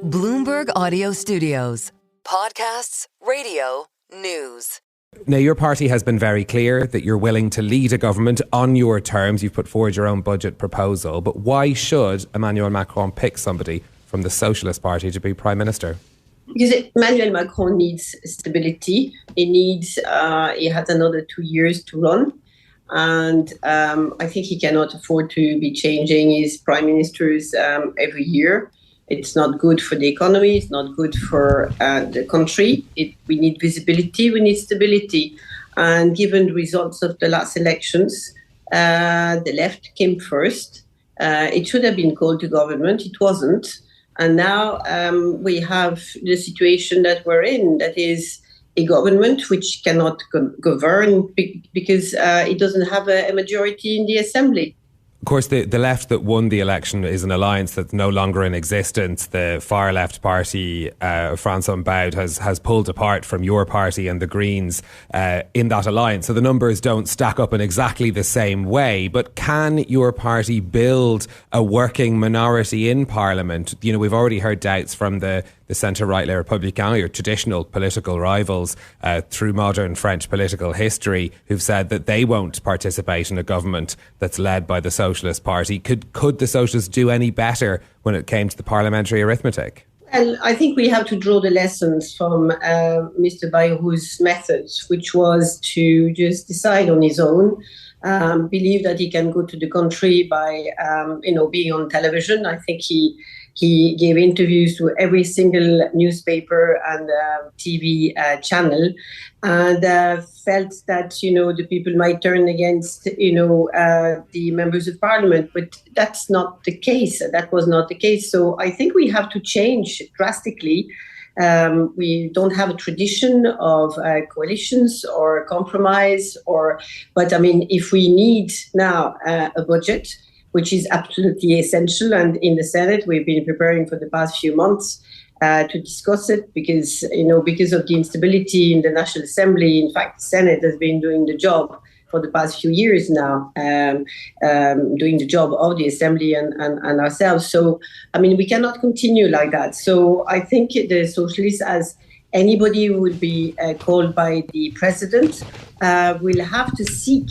Bloomberg Audio Studios. Podcasts, radio, news. Now, your party has been very clear that you're willing to lead a government on your terms. You've put forward your own budget proposal. But why should Emmanuel Macron pick somebody from the Socialist Party to be Prime Minister? Because Emmanuel Macron needs stability. He has another 2 years to run. And I think he cannot afford to be changing his prime ministers every year. It's not good for the economy. It's not good for the country. We need visibility. We need stability. And given the results of the last elections, the left came first. It should have been called to government. It wasn't. And now we have the situation that we're in, that is a government which cannot govern because it doesn't have a majority in the assembly. Of course, the left that won the election is an alliance that's no longer in existence. The far left party, Francois Bayrou, has pulled apart from your party and the Greens in that alliance. So the numbers don't stack up in exactly the same way. But can your party build a working minority in Parliament? You know, we've already heard doubts from the centre-right Les Républicains, your traditional political rivals through modern French political history, who've said that they won't participate in a government that's led by the Socialist Party. Could the Socialists do any better when it came to the parliamentary arithmetic? Well, I think we have to draw the lessons from Mr. Bayrou's methods, which was to just decide on his own, believe that he can go to the country by, being on television. I think he gave interviews to every single newspaper and TV channel, and felt that the people might turn against the members of parliament, but that's not the case. That was not the case. So I think we have to change drastically. We don't have a tradition of coalitions or compromise, but I mean, if we need now a budget, which is absolutely essential. And in the Senate, we've been preparing for the past few months to discuss it because of the instability in the National Assembly. In fact, the Senate has been doing the job for the past few years now, doing the job of the Assembly and ourselves. So, I mean, we cannot continue like that. So I think the Socialists, as anybody who will be called by the president, will have to seek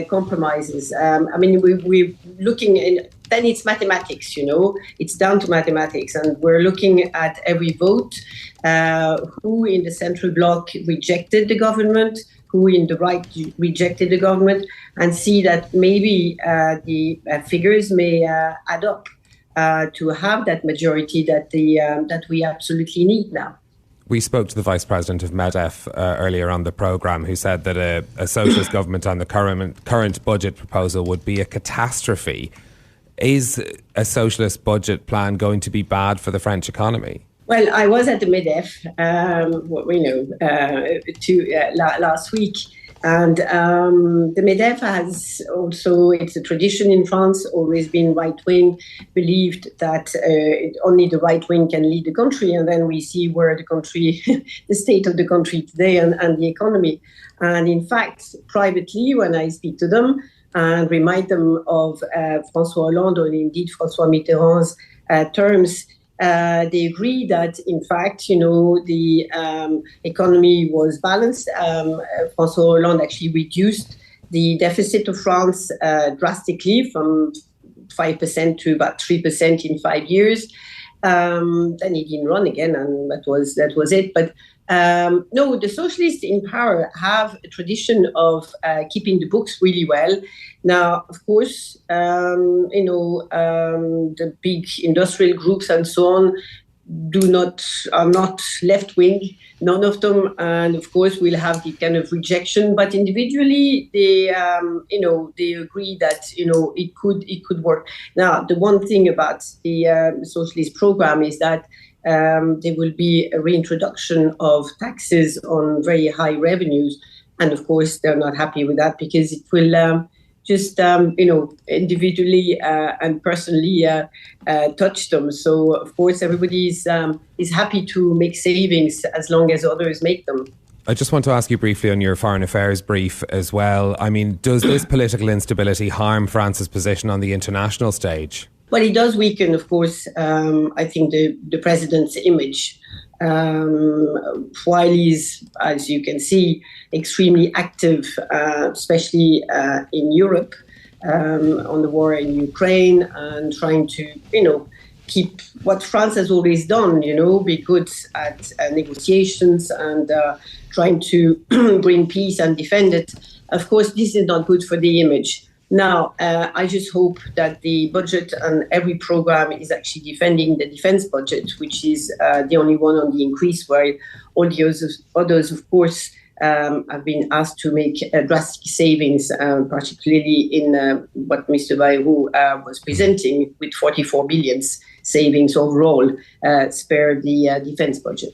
compromises. I mean, we're looking at, then it's mathematics, it's down to mathematics. And we're looking at every vote, who in the central bloc rejected the government, who in the right rejected the government, and see that maybe the figures may add up to have that majority that we absolutely need now. We spoke to the Vice President of MEDEF earlier on the programme, who said that a socialist government on the current budget proposal would be a catastrophe. Is a socialist budget plan going to be bad for the French economy? Well, I was at the MEDEF last week. And the MEDEF has also, it's a tradition in France, always been right-wing, believed that only the right wing can lead the country. And then we see where the country, the state of the country today and the economy. And in fact, privately, when I speak to them and remind them of François Hollande or indeed François Mitterrand's terms, they agree that, in fact, the economy was balanced. François Hollande actually reduced the deficit of France drastically from 5% to about 3% in 5 years. Then he didn't run again, and that was it. But no, the socialists in power have a tradition of keeping the books really well. Now, of course, the big industrial groups and so on are not left wing, none of them, and of course will have the kind of rejection. But individually, they agree that it could work. Now, the one thing about the socialist program is that there will be a reintroduction of taxes on very high revenues, and of course they're not happy with that because it will individually and personally touch them. So of course everybody is happy to make savings as long as others make them. I just want to ask you briefly on your foreign affairs brief as well. I mean, does this political instability harm France's position on the international stage? Well, it does weaken, of course, I think the president's image. While he's, as you can see, extremely active, especially in Europe, on the war in Ukraine, and trying to, keep what France has always done, be good at negotiations and trying to bring peace and defend it. Of course, this is not good for the image. Now, I just hope that the budget and every program is actually defending the defense budget, which is the only one on the increase, while all the others, of course, have been asked to make drastic savings, particularly in what Mr. Bayrou was presenting, with 44 billion savings overall, spare the defense budget.